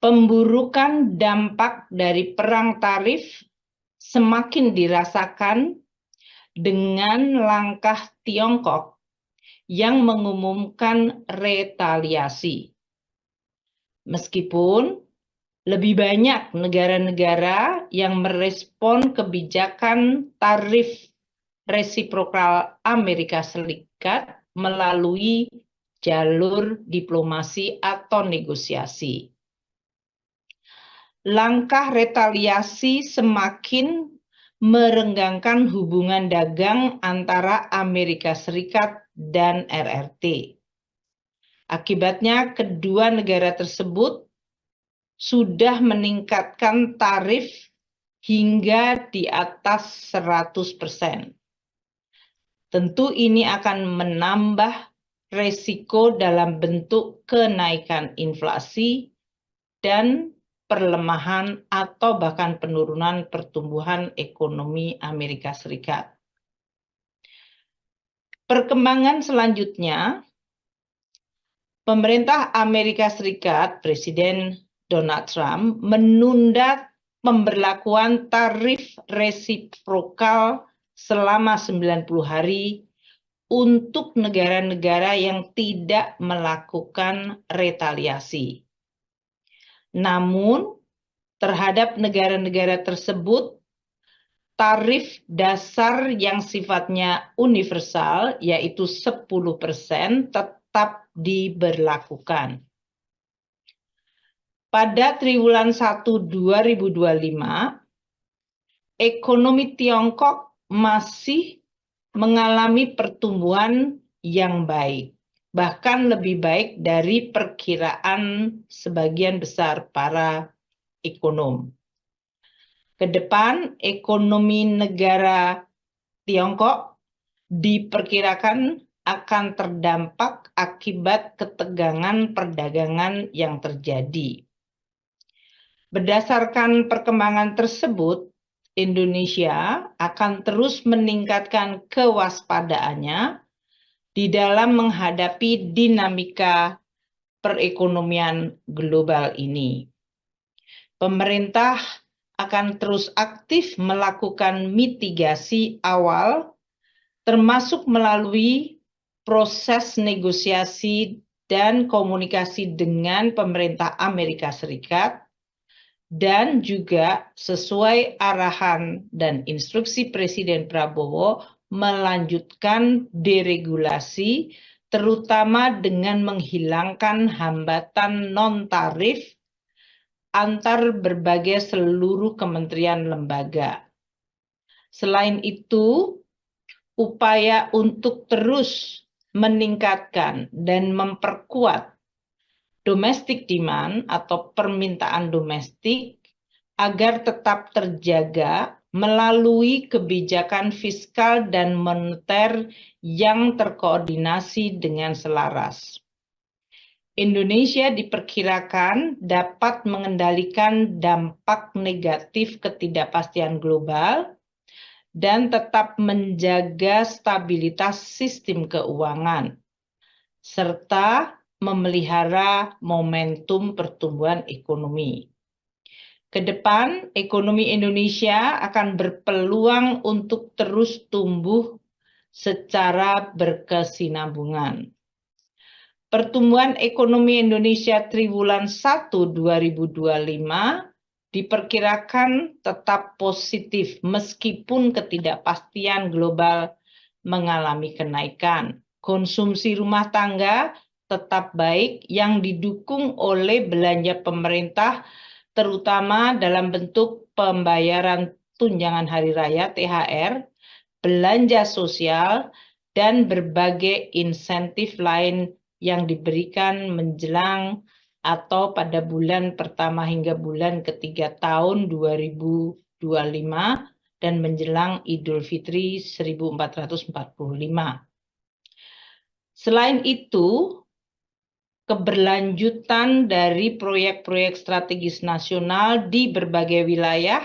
Pemburukan dampak dari perang tarif semakin dirasakan dengan langkah Tiongkok yang mengumumkan retaliasi. Meskipun lebih banyak negara-negara yang merespon kebijakan tarif resiprokal Amerika Serikat melalui jalur diplomasi atau negosiasi. Langkah retaliasi semakin merenggangkan hubungan dagang antara Amerika Serikat dan RRT. Akibatnya, kedua negara tersebut sudah meningkatkan tarif hingga di atas 100%. Tentu ini akan menambah resiko dalam bentuk kenaikan inflasi dan perlemahan atau bahkan penurunan pertumbuhan ekonomi Amerika Serikat. Perkembangan selanjutnya, pemerintah Amerika Serikat, Presiden Donald Trump, menunda pemberlakuan tarif resiprokal selama 90 hari untuk negara-negara yang tidak melakukan retaliasi. Namun, terhadap negara-negara tersebut, tarif dasar yang sifatnya universal, yaitu 10%, tetap diberlakukan. Pada triwulan 1 2025, ekonomi Tiongkok masih mengalami pertumbuhan yang baik, bahkan lebih baik dari perkiraan sebagian besar para ekonom. Ke depan, ekonomi negara Tiongkok diperkirakan akan terdampak akibat ketegangan perdagangan yang terjadi. Berdasarkan perkembangan tersebut, Indonesia akan terus meningkatkan kewaspadaannya di dalam menghadapi dinamika perekonomian global ini. Pemerintah akan terus aktif melakukan mitigasi awal, termasuk melalui proses negosiasi dan komunikasi dengan pemerintah Amerika Serikat, dan juga sesuai arahan dan instruksi Presiden Prabowo melanjutkan deregulasi, terutama dengan menghilangkan hambatan non-tarif antar berbagai seluruh kementerian lembaga. Selain itu, upaya untuk terus meningkatkan dan memperkuat domestic demand atau permintaan domestik agar tetap terjaga melalui kebijakan fiskal dan moneter yang terkoordinasi dengan selaras. Indonesia diperkirakan dapat mengendalikan dampak negatif ketidakpastian global dan tetap menjaga stabilitas sistem keuangan, serta memelihara momentum pertumbuhan ekonomi. Ke depan, ekonomi Indonesia akan berpeluang untuk terus tumbuh secara berkesinambungan. Pertumbuhan ekonomi Indonesia triwulan 1 2025 diperkirakan tetap positif meskipun ketidakpastian global mengalami kenaikan. Konsumsi rumah tangga tetap baik yang didukung oleh belanja pemerintah, terutama dalam bentuk pembayaran tunjangan hari raya THR, belanja sosial, dan berbagai insentif lain yang diberikan menjelang atau pada bulan pertama hingga bulan ketiga tahun 2025 dan menjelang Idul Fitri 1445. Selain itu, keberlanjutan dari proyek-proyek strategis nasional di berbagai wilayah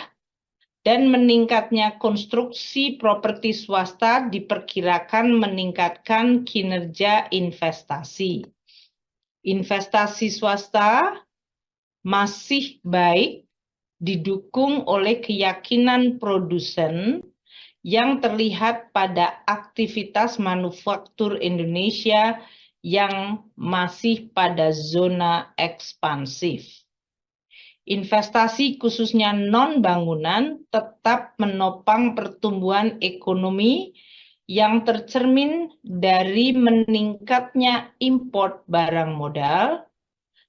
dan meningkatnya konstruksi properti swasta diperkirakan meningkatkan kinerja investasi. Investasi swasta masih baik, didukung oleh keyakinan produsen yang terlihat pada aktivitas manufaktur Indonesia yang masih pada zona ekspansif. Investasi khususnya non-bangunan tetap menopang pertumbuhan ekonomi yang tercermin dari meningkatnya impor barang modal,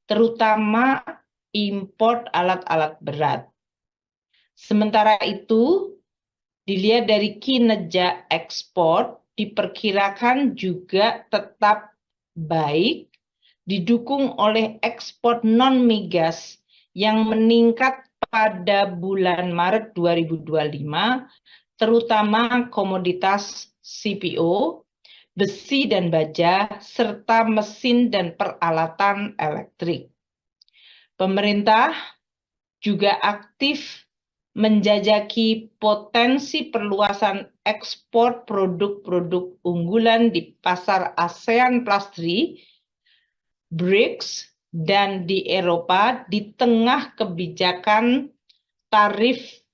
terutama impor alat-alat berat. Sementara itu, dilihat dari kinerja ekspor, diperkirakan juga tetap baik, didukung oleh ekspor non-migas yang meningkat pada bulan Maret 2025, terutama komoditas CPO, besi dan baja, serta mesin dan peralatan elektrik. Pemerintah juga aktif menjajaki potensi perluasan ekspor produk-produk unggulan di pasar ASEAN Plus 3, BRICS, dan di Eropa di tengah kebijakan tarif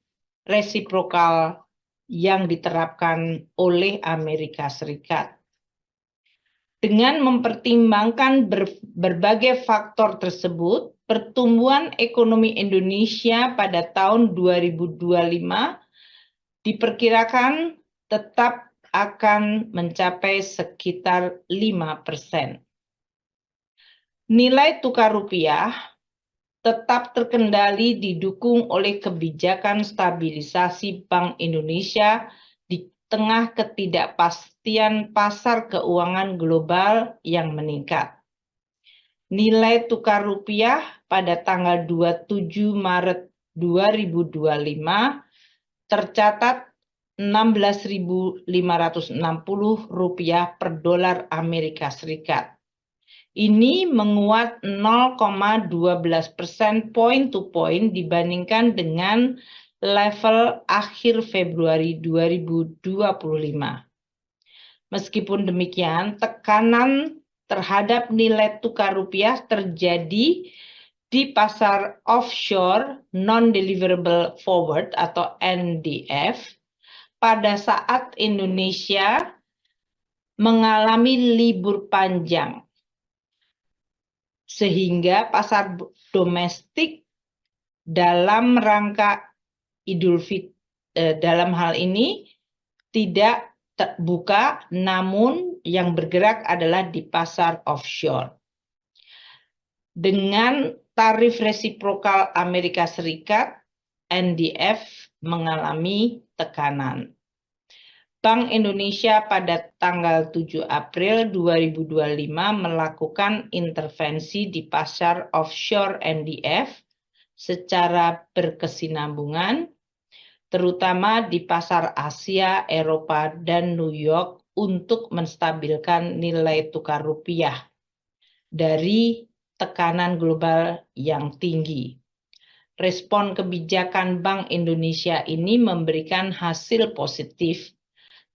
resiprokal yang diterapkan oleh Amerika Serikat. Dengan mempertimbangkan berbagai faktor tersebut, pertumbuhan ekonomi Indonesia pada tahun 2025 diperkirakan tetap akan mencapai sekitar 5%. Nilai tukar rupiah tetap terkendali didukung oleh kebijakan stabilisasi Bank Indonesia di tengah ketidakpastian pasar keuangan global yang meningkat. Nilai tukar rupiah pada tanggal 27 Maret 2025 tercatat Rp16.560 per dolar Amerika Serikat. Ini menguat 0,12% point to point dibandingkan dengan level akhir Februari 2025. Meskipun demikian, tekanan terhadap nilai tukar rupiah terjadi di pasar offshore non-deliverable forward atau NDF pada saat Indonesia mengalami libur panjang, sehingga pasar domestik dalam rangka Idul Fitri dalam hal ini tidak terbuka, namun yang bergerak adalah di pasar offshore. Dengan tarif resiprokal Amerika Serikat, NDF mengalami tekanan. Bank Indonesia pada tanggal 7 April 2025 melakukan intervensi di pasar offshore NDF secara berkesinambungan, terutama di pasar Asia, Eropa, dan New York untuk menstabilkan nilai tukar rupiah dari tekanan global yang tinggi. Respon kebijakan Bank Indonesia ini memberikan hasil positif,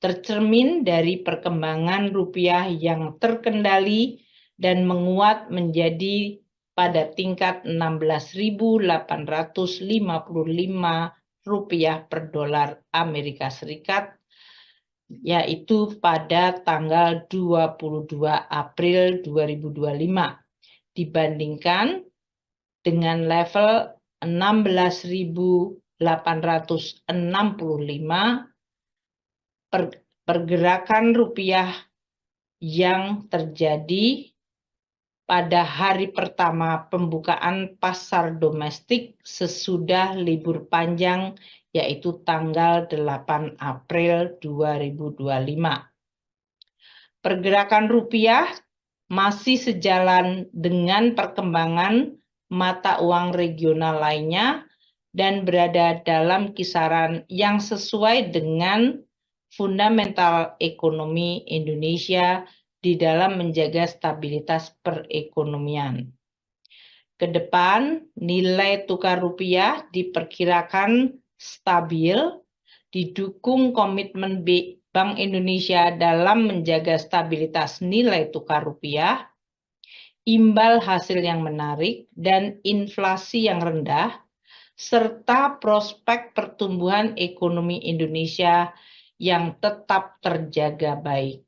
tercermin dari perkembangan rupiah yang terkendali dan menguat menjadi pada tingkat Rp16.855 per dolar Amerika Serikat, yaitu pada tanggal 22 April 2025, dibandingkan dengan level 16.865 pergerakan rupiah yang terjadi pada hari pertama pembukaan pasar domestik sesudah libur panjang, yaitu tanggal 8 April 2025. Pergerakan rupiah masih sejalan dengan perkembangan mata uang regional lainnya dan berada dalam kisaran yang sesuai dengan fundamental ekonomi Indonesia di dalam menjaga stabilitas perekonomian. Kedepan, nilai tukar rupiah diperkirakan stabil, didukung komitmen Bank Indonesia dalam menjaga stabilitas nilai tukar rupiah. imbal hasil yang menarik, dan inflasi yang rendah, serta prospek pertumbuhan ekonomi Indonesia yang tetap terjaga baik.